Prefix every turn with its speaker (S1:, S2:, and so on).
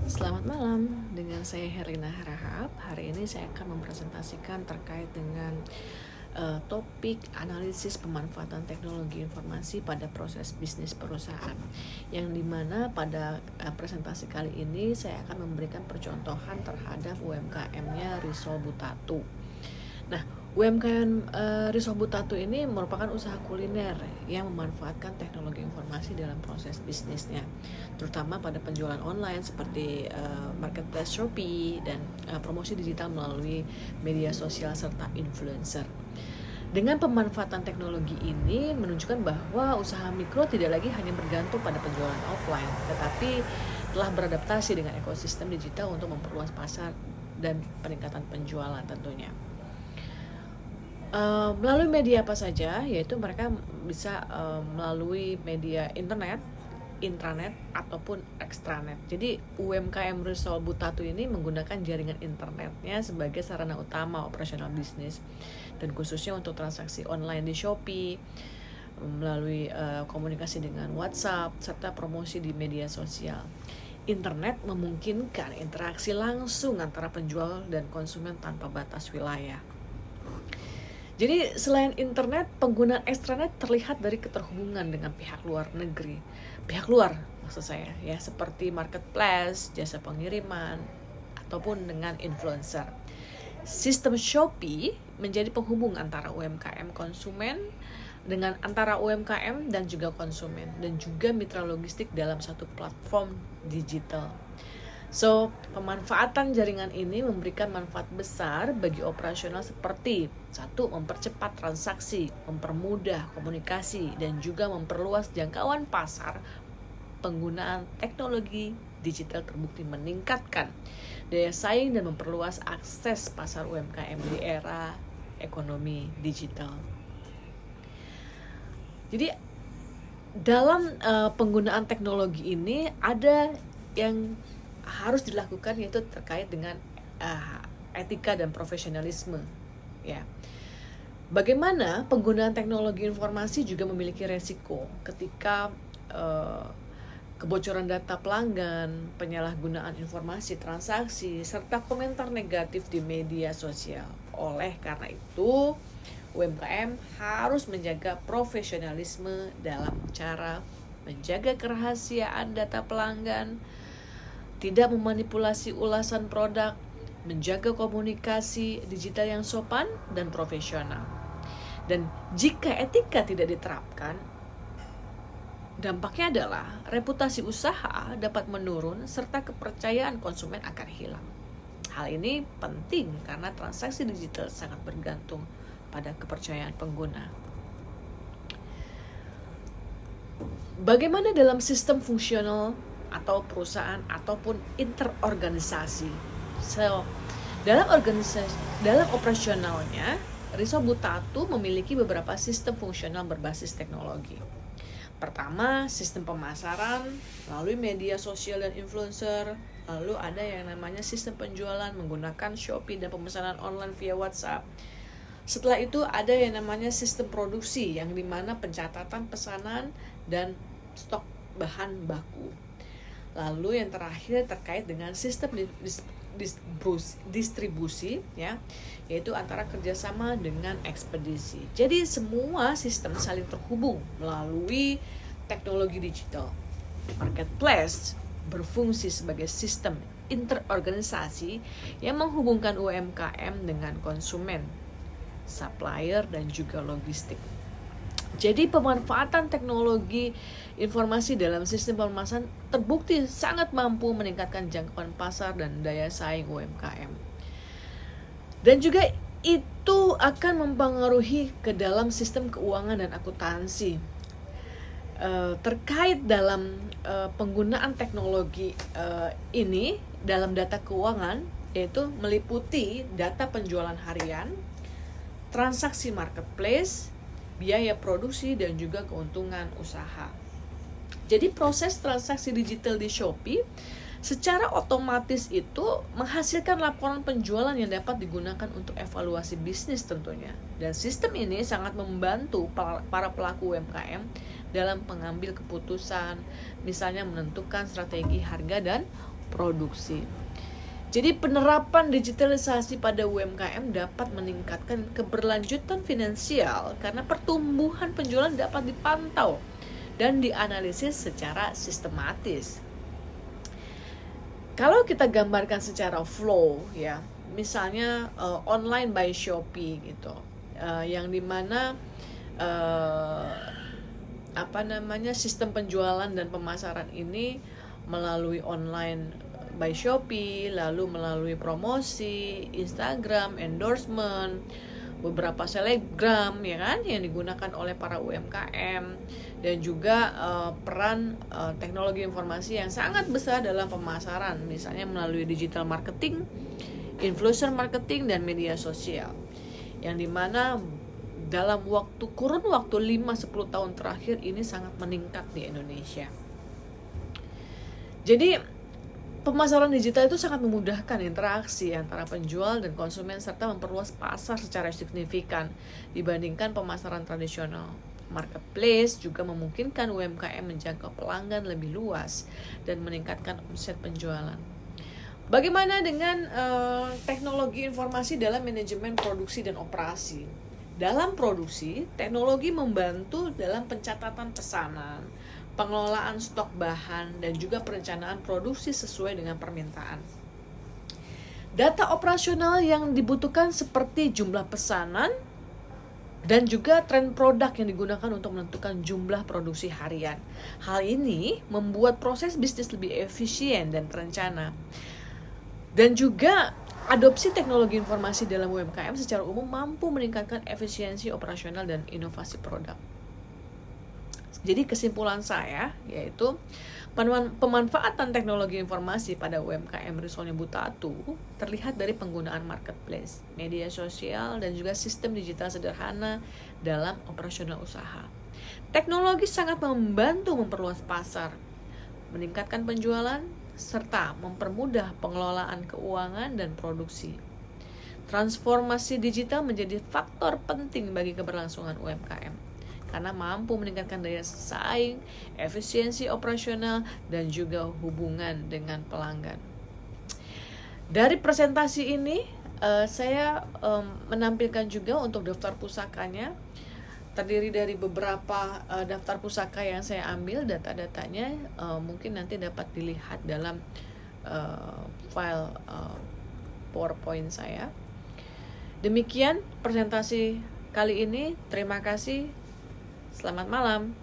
S1: Selamat malam, dengan saya Herlina Harahap. Hari ini saya akan mempresentasikan terkait dengan topik analisis pemanfaatan teknologi informasi pada proses bisnis perusahaan. Yang dimana pada presentasi kali ini saya akan memberikan percontohan terhadap UMKM-nya Risol Butatu. Nah, UMKM Risol Butatu ini merupakan usaha kuliner yang memanfaatkan teknologi informasi dalam proses bisnisnya, terutama pada penjualan online seperti marketplace Shopee dan promosi digital melalui media sosial serta influencer. Dengan pemanfaatan teknologi ini menunjukkan bahwa usaha mikro tidak lagi hanya bergantung pada penjualan offline, tetapi telah beradaptasi dengan ekosistem digital untuk memperluas pasar dan peningkatan penjualan tentunya. Melalui media apa saja, yaitu mereka bisa melalui media internet, intranet, ataupun extranet. Jadi UMKM Risol Butatu ini menggunakan jaringan internetnya sebagai sarana utama operasional bisnis, dan khususnya untuk transaksi online di Shopee, melalui komunikasi dengan WhatsApp, serta promosi di media sosial. Internet memungkinkan interaksi langsung antara penjual dan konsumen tanpa batas wilayah. Jadi selain internet, penggunaan extranet terlihat dari keterhubungan dengan pihak luar negeri. Pihak luar maksud saya ya, seperti marketplace, jasa pengiriman, ataupun dengan influencer. Sistem Shopee menjadi penghubung antara UMKM konsumen dengan antara UMKM dan juga konsumen, dan juga mitra logistik dalam satu platform digital. So, pemanfaatan jaringan ini memberikan manfaat besar bagi operasional seperti: 1. Mempercepat transaksi, mempermudah komunikasi, dan juga memperluas jangkauan pasar. Penggunaan teknologi digital terbukti meningkatkan daya saing dan memperluas akses pasar UMKM di era ekonomi digital. Jadi, dalam penggunaan teknologi ini ada yang harus dilakukan, yaitu terkait dengan etika dan profesionalisme ya. Bagaimana penggunaan teknologi informasi juga memiliki resiko ketika kebocoran data pelanggan, penyalahgunaan informasi transaksi, serta komentar negatif di media sosial. Oleh karena itu, UMKM harus menjaga profesionalisme dalam cara menjaga kerahasiaan data pelanggan, tidak memanipulasi ulasan produk, menjaga komunikasi digital yang sopan dan profesional. Dan jika etika tidak diterapkan, dampaknya adalah reputasi usaha dapat menurun serta kepercayaan konsumen akan hilang. Hal ini penting karena transaksi digital sangat bergantung pada kepercayaan pengguna. Bagaimana dalam sistem fungsional atau perusahaan ataupun interorganisasi? So, dalam operasionalnya, Risol Butatu memiliki beberapa sistem fungsional berbasis teknologi. Pertama, sistem pemasaran melalui media sosial dan influencer. Lalu ada yang namanya sistem penjualan menggunakan Shopee dan pemesanan online via WhatsApp. Setelah itu ada yang namanya sistem produksi, yang dimana pencatatan pesanan dan stok bahan baku. Lalu yang terakhir terkait dengan sistem distribusi ya, yaitu antara kerjasama dengan ekspedisi. Jadi semua sistem saling terhubung melalui teknologi digital. Marketplace berfungsi sebagai sistem interorganisasi yang menghubungkan UMKM dengan konsumen, supplier, dan juga logistik. Jadi pemanfaatan teknologi informasi dalam sistem pemasaran terbukti sangat mampu meningkatkan jangkauan pasar dan daya saing UMKM. Dan juga itu akan mempengaruhi ke dalam sistem keuangan dan akuntansi. Terkait dalam penggunaan teknologi ini dalam data keuangan, yaitu meliputi data penjualan harian, transaksi marketplace, biaya produksi, dan juga keuntungan usaha. Jadi proses transaksi digital di Shopee secara otomatis itu menghasilkan laporan penjualan yang dapat digunakan untuk evaluasi bisnis tentunya. Dan sistem ini sangat membantu para pelaku UMKM dalam mengambil keputusan, misalnya menentukan strategi harga dan produksi. Jadi penerapan digitalisasi pada UMKM dapat meningkatkan keberlanjutan finansial karena pertumbuhan penjualan dapat dipantau dan dianalisis secara sistematis. Kalau kita gambarkan secara flow ya, misalnya online by Shopee gitu, yang dimana sistem penjualan dan pemasaran ini melalui online by Shopee, lalu melalui promosi, Instagram, endorsement, beberapa selebgram ya kan yang digunakan oleh para UMKM, dan juga peran teknologi informasi yang sangat besar dalam pemasaran, misalnya melalui digital marketing, influencer marketing, dan media sosial, yang dimana dalam kurun waktu 5-10 tahun terakhir ini sangat meningkat di Indonesia. Jadi pemasaran digital itu sangat memudahkan interaksi antara penjual dan konsumen serta memperluas pasar secara signifikan dibandingkan pemasaran tradisional. Marketplace juga memungkinkan UMKM menjangkau pelanggan lebih luas dan meningkatkan omset penjualan. Bagaimana dengan teknologi informasi dalam manajemen produksi dan operasi? Dalam produksi, teknologi membantu dalam pencatatan pesanan, pengelolaan stok bahan, dan juga perencanaan produksi sesuai dengan permintaan. Data operasional yang dibutuhkan seperti jumlah pesanan dan juga tren produk yang digunakan untuk menentukan jumlah produksi harian. Hal ini membuat proses bisnis lebih efisien dan terencana. Dan juga adopsi teknologi informasi dalam UMKM secara umum mampu meningkatkan efisiensi operasional dan inovasi produk. Jadi kesimpulan saya yaitu pemanfaatan teknologi informasi pada UMKM Risolnya Butatu terlihat dari penggunaan marketplace, media sosial, dan juga sistem digital sederhana dalam operasional usaha. Teknologi sangat membantu memperluas pasar, meningkatkan penjualan, serta mempermudah pengelolaan keuangan dan produksi. Transformasi digital menjadi faktor penting bagi keberlangsungan UMKM karena mampu meningkatkan daya saing, efisiensi operasional, dan juga hubungan dengan pelanggan. Dari presentasi ini, saya menampilkan juga untuk daftar pusakanya, terdiri dari beberapa daftar pusaka yang saya ambil data-datanya, mungkin nanti dapat dilihat dalam file PowerPoint saya. Demikian presentasi kali ini, terima kasih, selamat malam.